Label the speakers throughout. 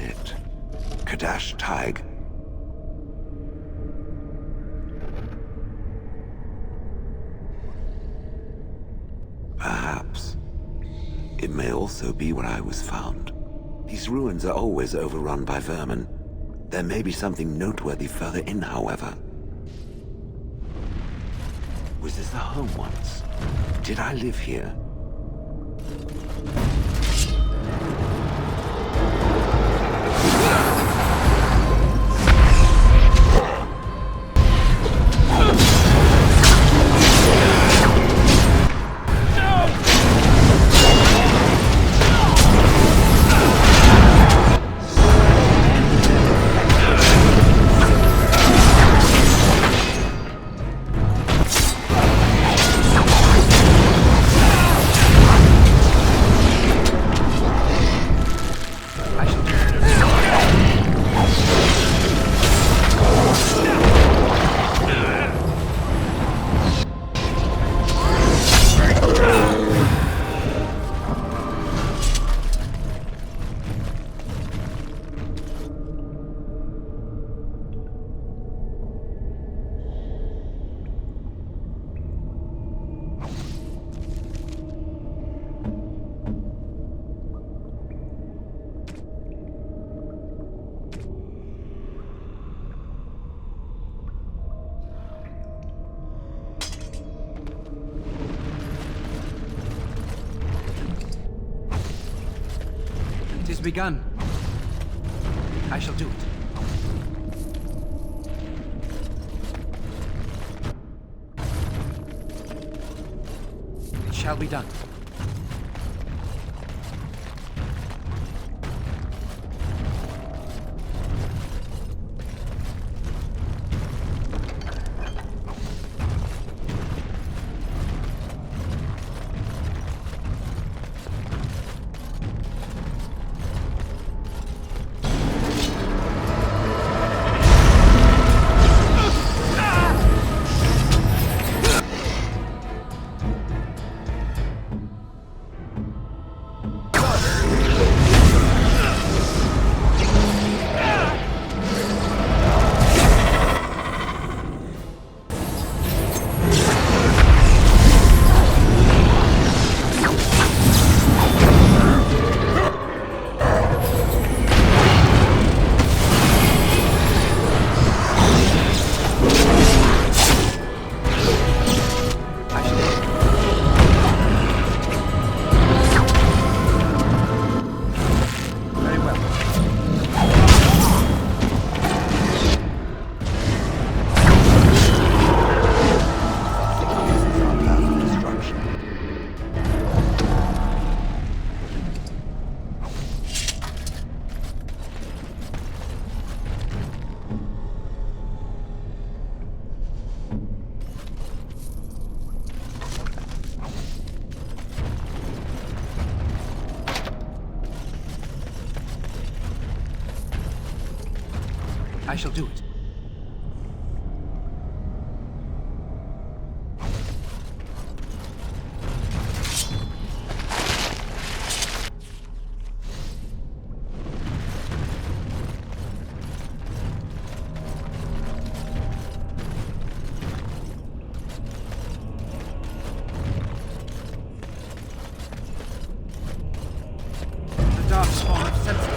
Speaker 1: it? Cadash Thaig. Perhaps. It may also be where I was found. These ruins are always overrun by vermin. There may be something noteworthy further in, however. Was this a home once? Did I live here?
Speaker 2: Begun. I shall do it. It shall be done. I shall do it. The dark spawn of senses.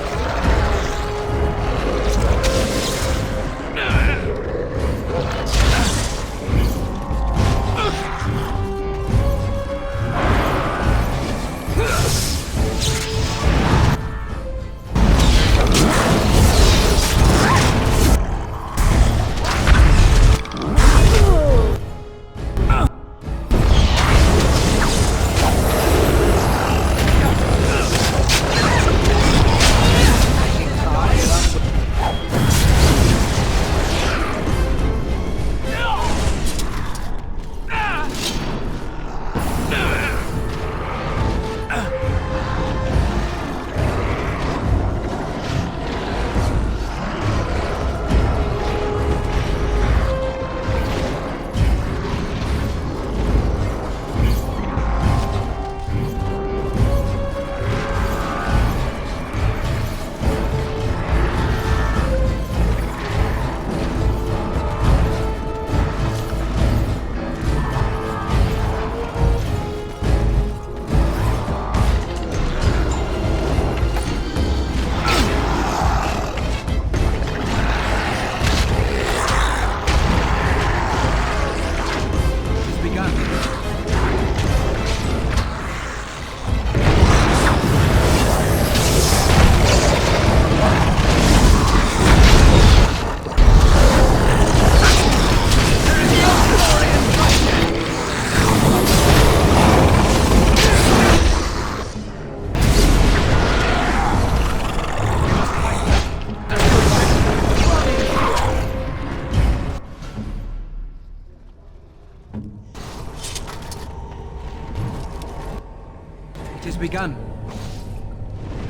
Speaker 2: is begun.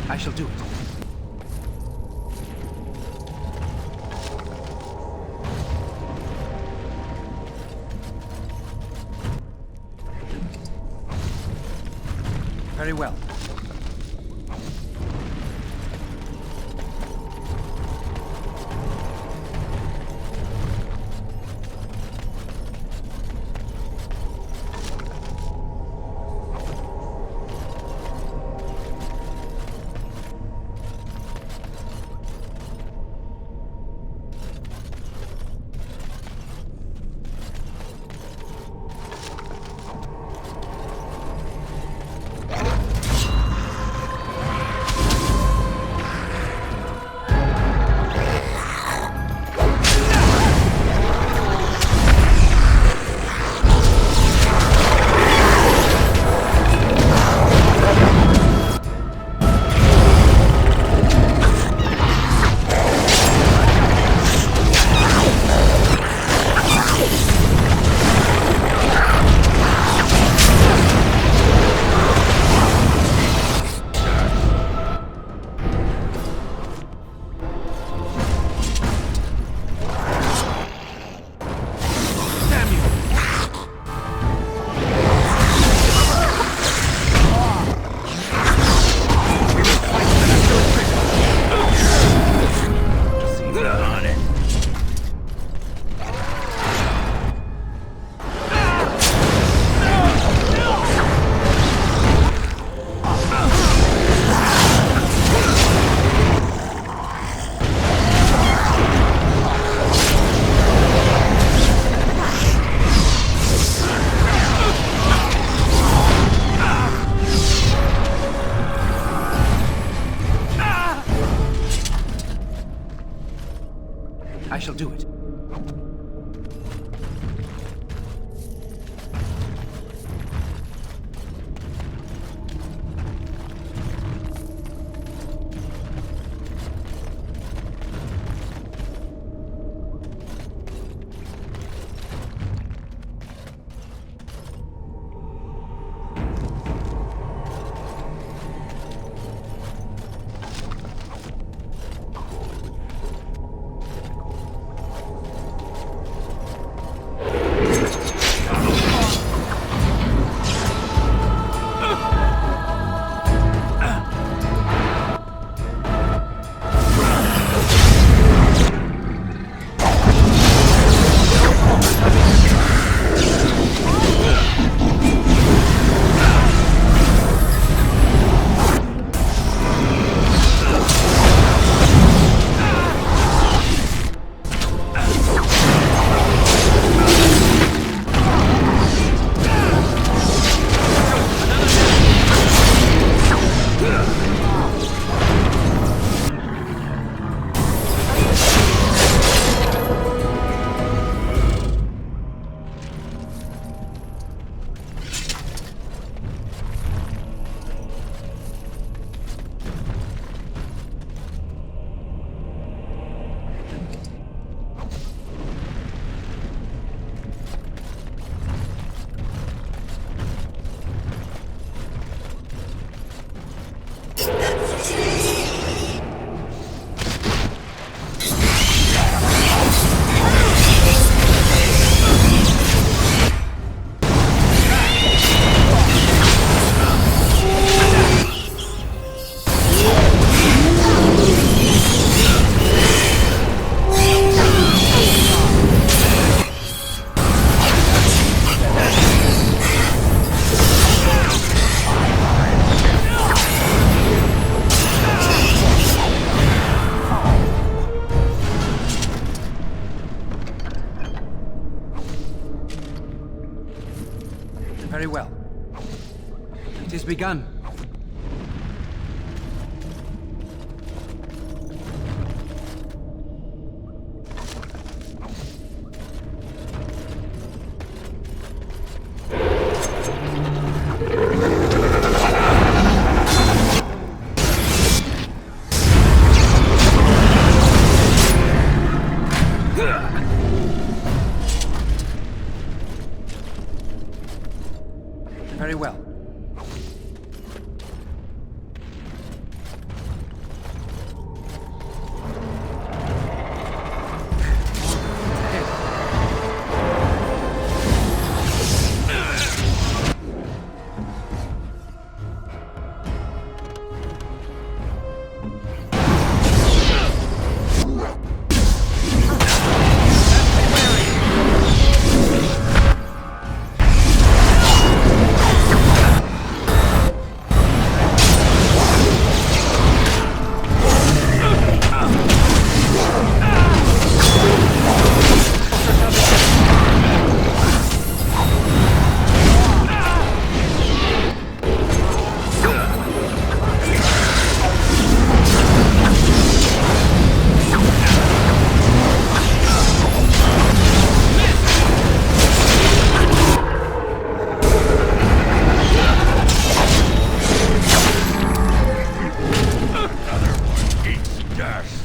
Speaker 2: I shall do it. Very well. I shall do it. Very well. It is begun. Very well.
Speaker 3: Cadash!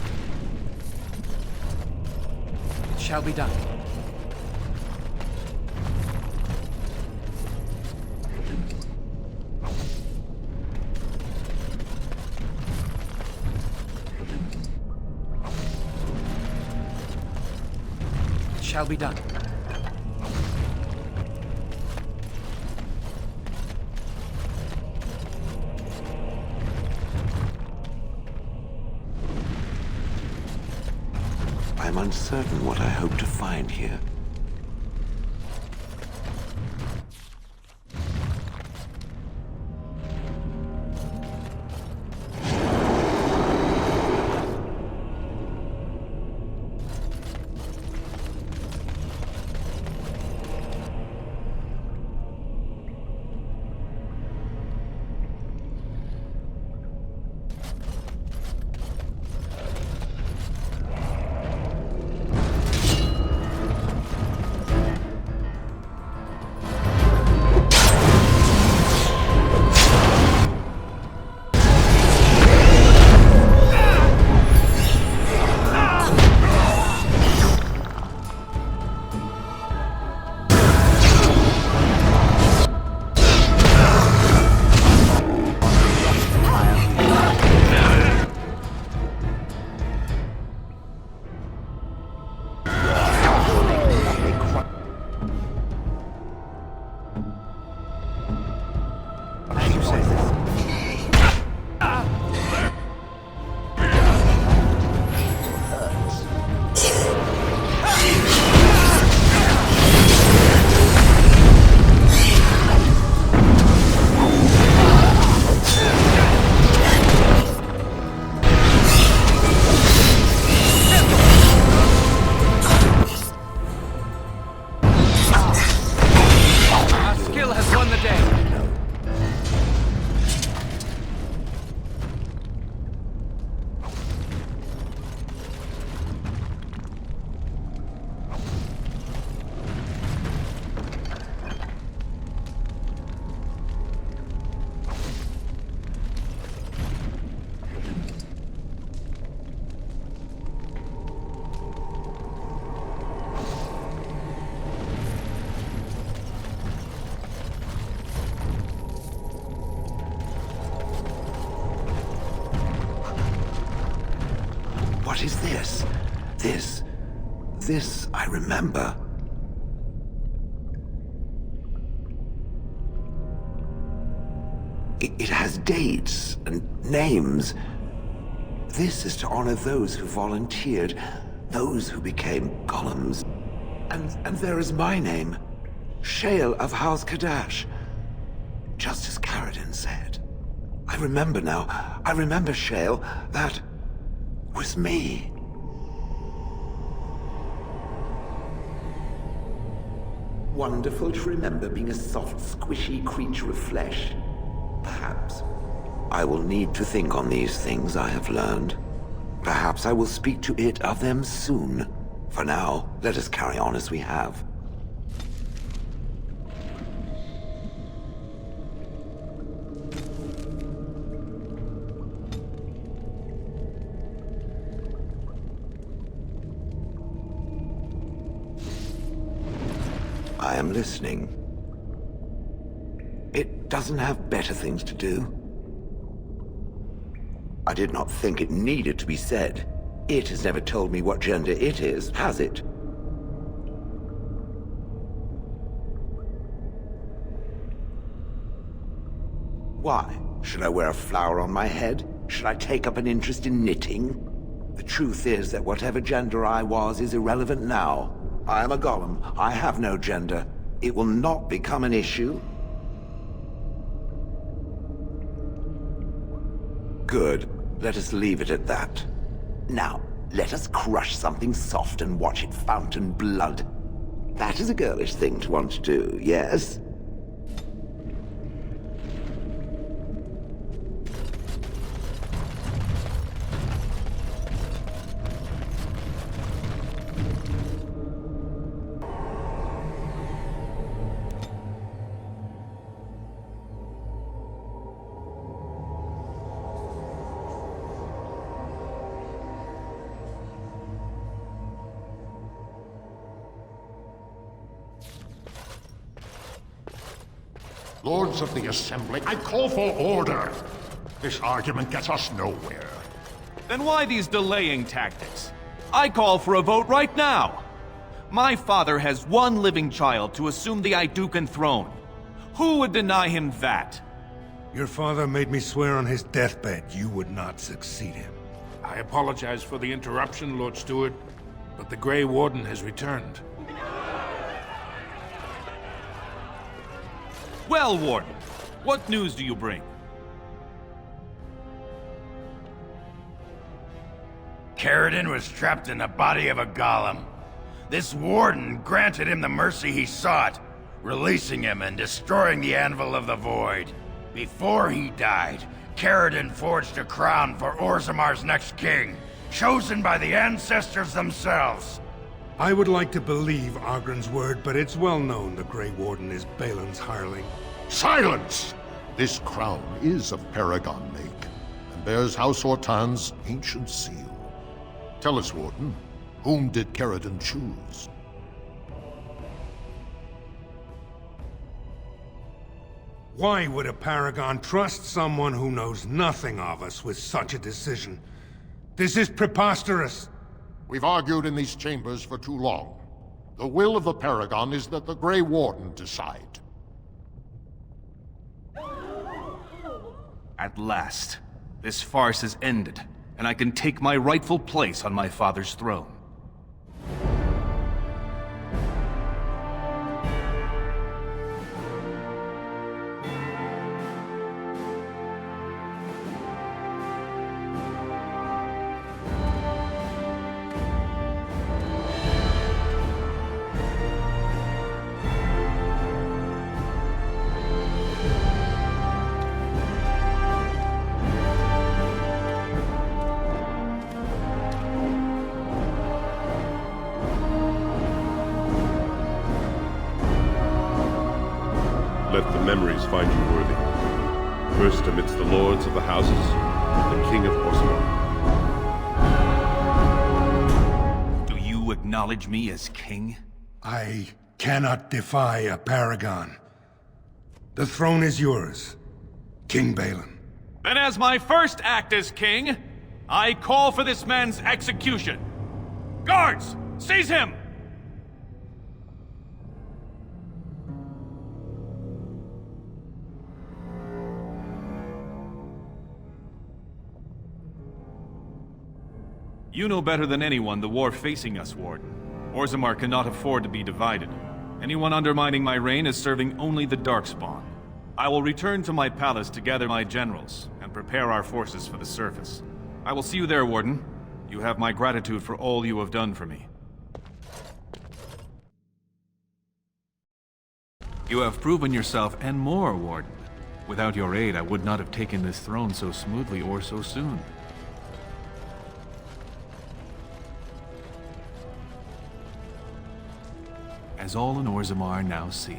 Speaker 2: It shall be done. It shall be done.
Speaker 1: I'm uncertain what I hope to find here. What is this? This I remember. It has dates and names. This is to honor those who volunteered, those who became golems. And there is my name, Shale of House Cadash. Just as Caradin said. I remember now. I remember, Shale. That was me. Wonderful to remember being a soft, squishy creature of flesh. Perhaps I will need to think on these things I have learned. Perhaps I will speak to it of them soon. For now, let us carry on as we have. I am listening. It doesn't have better things to do. I did not think it needed to be said. It has never told me what gender it is, has it? Why? Should I wear a flower on my head? Should I take up an interest in knitting? The truth is that whatever gender I was is irrelevant now. I am a golem. I have no gender. It will not become an issue. Good. Let us leave it at that. Now, let us crush something soft and watch it fountain blood. That is a girlish thing to want to do, yes?
Speaker 3: Lords of the Assembly, I call for order. This argument gets us nowhere.
Speaker 4: Then why these delaying tactics? I call for a vote right now. My father has one living child to assume the Idukan throne. Who would deny him that?
Speaker 5: Your father made me swear on his deathbed you would not succeed him.
Speaker 6: I apologize for the interruption, Lord Steward, but the Grey Warden has returned.
Speaker 4: Well, Warden, what news do you bring?
Speaker 7: Caradon was trapped in the body of a golem. This warden granted him the mercy he sought, releasing him and destroying the Anvil of the Void. Before he died, Caradon forged a crown for Orzammar's next king, chosen by the ancestors themselves.
Speaker 5: I would like to believe Argren's word, but it's well known the Grey Warden is Balin's hireling.
Speaker 3: Silence! This crown is of Paragon make, and bears House Ortan's ancient seal. Tell us, Warden, whom did Caradon choose?
Speaker 5: Why would a Paragon trust someone who knows nothing of us with such a decision? This is preposterous!
Speaker 3: We've argued in these chambers for too long. The will of the Paragon is that the Grey Warden decide.
Speaker 4: At last, this farce is ended, and I can take my rightful place on my father's throne.
Speaker 8: Let the memories find you worthy. First amidst the lords of the houses, the King of Orzammar.
Speaker 4: Do you acknowledge me as king?
Speaker 5: I cannot defy a Paragon. The throne is yours, King Balin.
Speaker 4: Then as my first act as king, I call for this man's execution. Guards, seize him! You know better than anyone the war facing us, Warden. Orzammar cannot afford to be divided. Anyone undermining my reign is serving only the Darkspawn. I will return to my palace to gather my generals and prepare our forces for the surface. I will see you there, Warden. You have my gratitude for all you have done for me. You have proven yourself and more, Warden. Without your aid, I would not have taken this throne so smoothly or so soon. As all in Orzammar now see,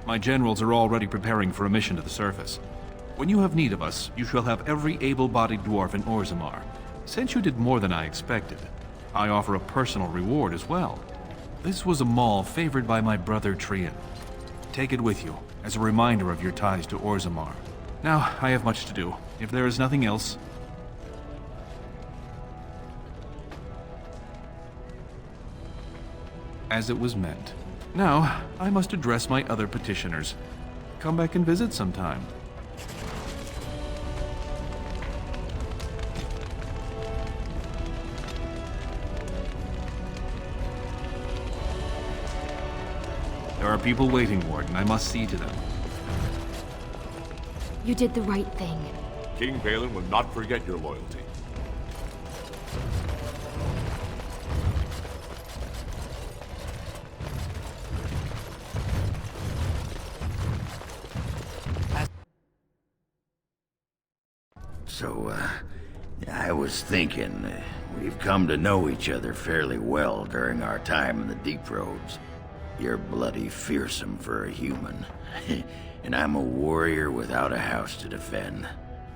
Speaker 4: my generals are already preparing for a mission to the surface. When you have need of us, you shall have every able-bodied dwarf in Orzammar. Since you did more than I expected, I offer a personal reward as well. This was a mall favored by my brother Trian. Take it with you, as a reminder of your ties to Orzammar. Now, I have much to do. If there is nothing else... As it was meant. Now, I must address my other petitioners. Come back and visit sometime. There are people waiting, Warden. I must see to them.
Speaker 9: You did the right thing.
Speaker 8: King Balin will not forget your loyalty.
Speaker 7: So, I was thinking, we've come to know each other fairly well during our time in the Deep Roads. You're bloody fearsome for a human, and I'm a warrior without a house to defend.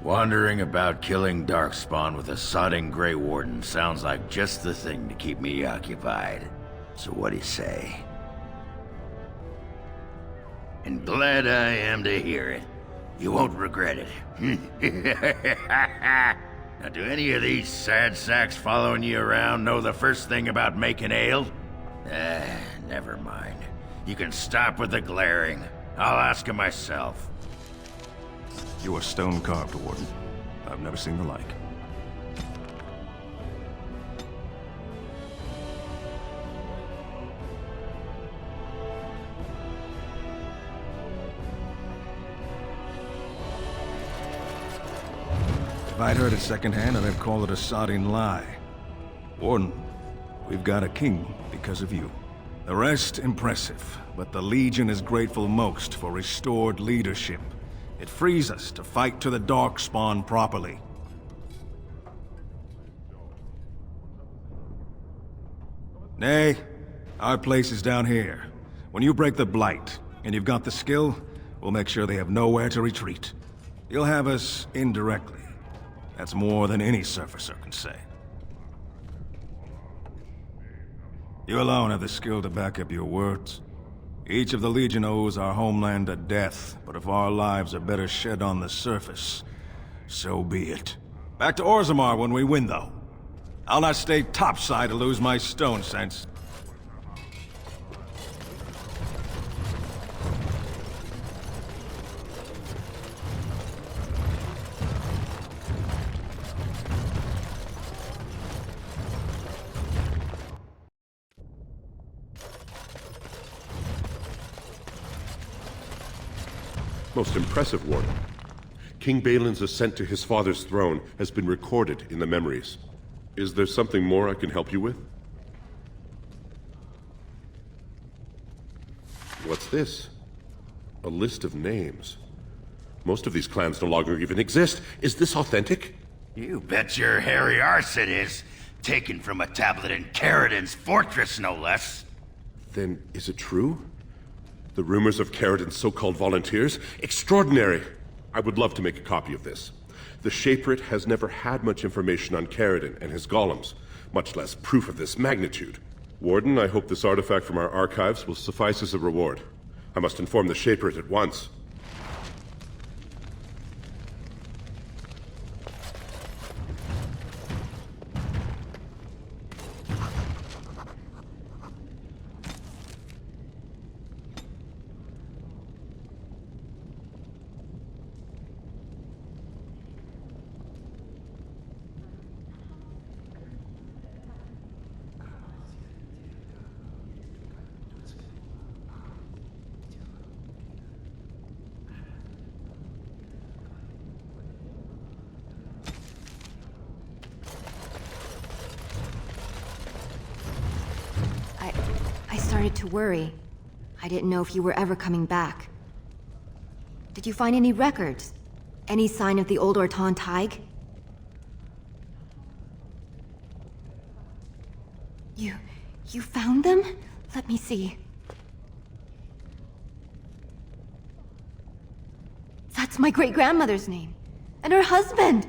Speaker 7: Wandering about killing Darkspawn with a sodding Grey Warden sounds like just the thing to keep me occupied. So what do you say? and glad I am to hear it. You won't regret it. Now, do any of these sad sacks following you around know the first thing about making ale? Never mind. You can stop with the glaring. I'll ask him myself.
Speaker 9: You are stone-carved, Warden. I've never seen the like. If I'd heard it secondhand, I'd have called it a sodding lie. Warden, we've got a king because of you. The rest, impressive, but the Legion is grateful most for restored leadership. It frees us to fight to the Darkspawn properly. Nay, our place is down here. When you break the Blight, and you've got the skill, we'll make sure they have nowhere to retreat. You'll have us indirectly. That's more than any surfacer can say. You alone have the skill to back up your words. Each of the Legion owes our homeland a death, but if our lives are better shed on the surface, so be it. Back to Orzammar when we win, though. I'll not stay topside to lose my stone sense.
Speaker 8: Most impressive, Warden. King Balin's ascent to his father's throne has been recorded in the memories. Is there something more I can help you with? What's this? A list of names. Most of these clans no longer even exist. Is this authentic?
Speaker 7: You bet your hairy arse it is. Taken from a tablet in Caridin's fortress, no less.
Speaker 8: Then is it true? The rumors of Caridin's so-called volunteers? Extraordinary! I would love to make a copy of this. The Shaperate has never had much information on Caridin and his golems, much less proof of this magnitude. Warden, I hope this artifact from our archives will suffice as a reward. I must inform the Shaperate at once.
Speaker 10: I started to worry. I didn't know if you were ever coming back. Did you find any records? Any sign of the old Orton Thaig? You found them? Let me see. That's my great-grandmother's name. And her husband!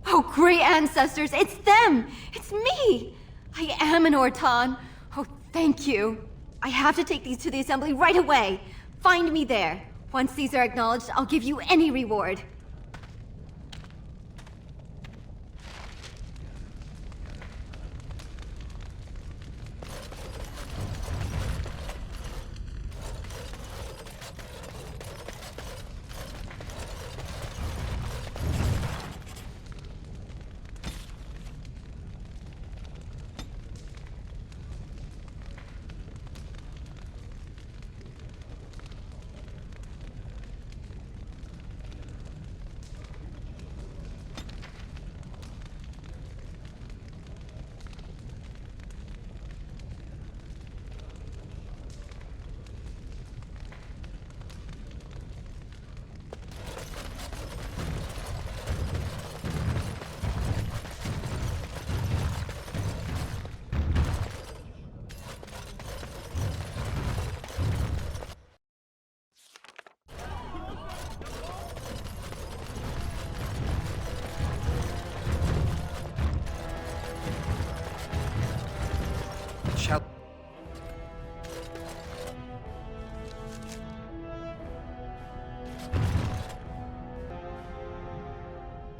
Speaker 10: Oh, great ancestors, it's them! It's me! I am an Orton. Oh, thank you. I have to take these to the Assembly right away. Find me there. Once these are acknowledged, I'll give you any reward.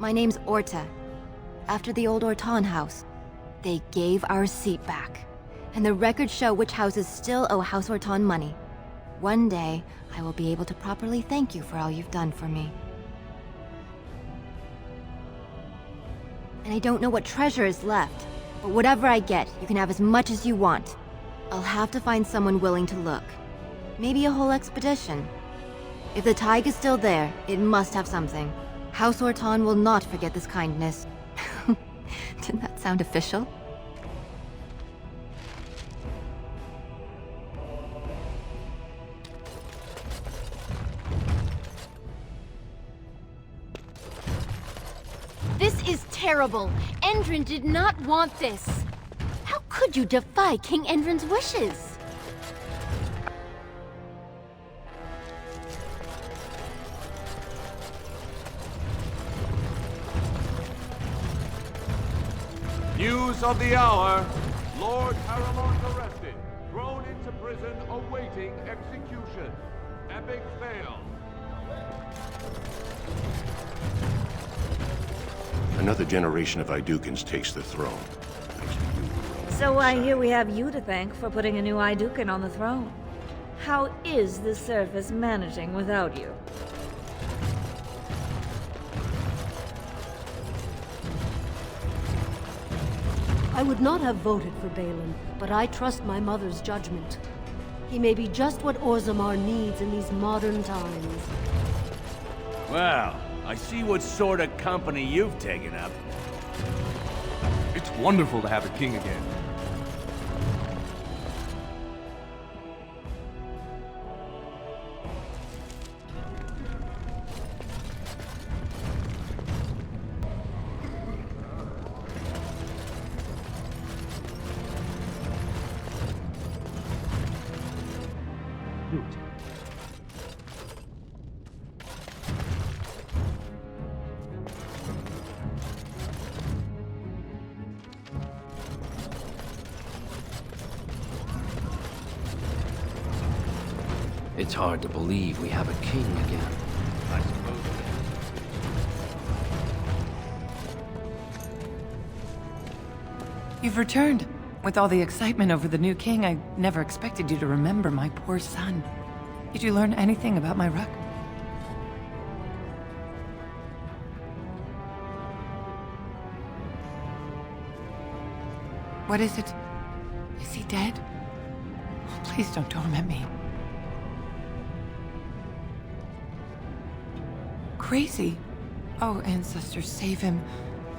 Speaker 10: My name's Orta. After the old Orton house, they gave our seat back. And the records show which houses still owe House Orton money. One day, I will be able to properly thank you for all you've done for me. And I don't know what treasure is left, but whatever I get, you can have as much as you want. I'll have to find someone willing to look. Maybe a whole expedition. If the Thaig is still there, it must have something. House Orton will not forget this kindness. Didn't that sound official? This is terrible. Endrin did not want this. How could you defy King Endrin's wishes?
Speaker 11: News of the hour. Lord Paramount arrested. Thrown into prison awaiting execution. Epic fail.
Speaker 3: Another generation of Idukins takes the throne.
Speaker 12: So I hear we have you to thank for putting a new Idukan on the throne. How is the surface managing without you?
Speaker 13: I would not have voted for Balin, but I trust my mother's judgment. He may be just what Orzammar needs in these modern times.
Speaker 14: Well, I see what sort of company you've taken up.
Speaker 4: It's wonderful to have a king again.
Speaker 2: It's hard to believe we have a king again.
Speaker 14: I suppose it is.
Speaker 15: You've returned. With all the excitement over the new king, I never expected you to remember my poor son. Did you learn anything about my ruck? What is it? Is he dead? Oh, please don't torment me. Crazy. Oh, ancestors, save him.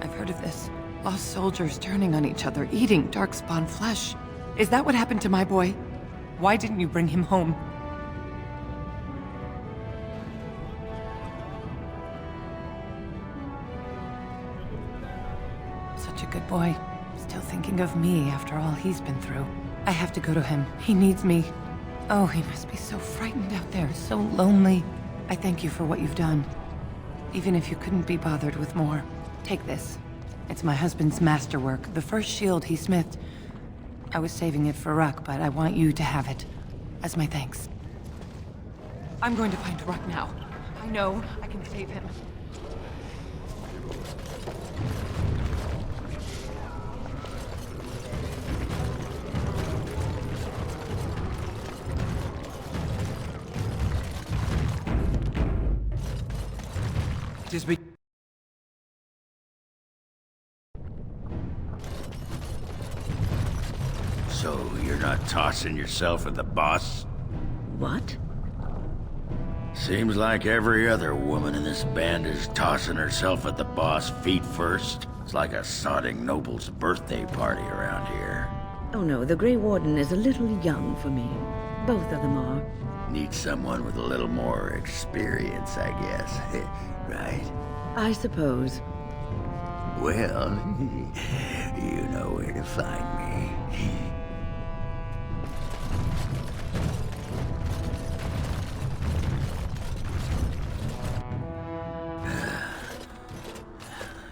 Speaker 15: I've heard of this. Lost soldiers turning on each other, eating darkspawn flesh. Is that what happened to my boy? Why didn't you bring him home? Such a good boy. Still thinking of me after all he's been through. I have to go to him. He needs me. Oh, he must be so frightened out there, so lonely. I thank you for what you've done. Even if you couldn't be bothered with more. Take this. It's my husband's masterwork, the first shield he smithed. I was saving it for Ruck, but I want you to have it. As my thanks. I'm going to find Ruck now. I know I can save him.
Speaker 7: So you're not tossing yourself at the boss?
Speaker 12: What?
Speaker 7: Seems like every other woman in this band is tossing herself at the boss feet first. It's like a sodding noble's birthday party around here.
Speaker 12: Oh no, the Grey Warden is a little young for me. Both of them are.
Speaker 7: Need someone with a little more experience, I guess. Right?
Speaker 12: I suppose.
Speaker 7: Well, you know where to find me.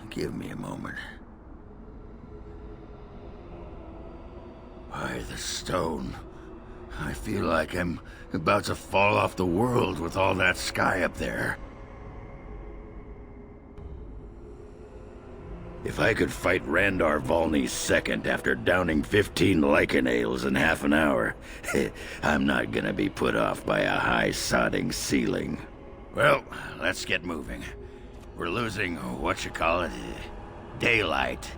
Speaker 7: Give me a moment. Why, the stone. I feel like I'm about to fall off the world with all that sky up there. If I could fight Randar Volney's second after downing 15 lichen ales in half an hour, I'm not gonna be put off by a high sodding ceiling. Well, let's get moving. We're losing, daylight.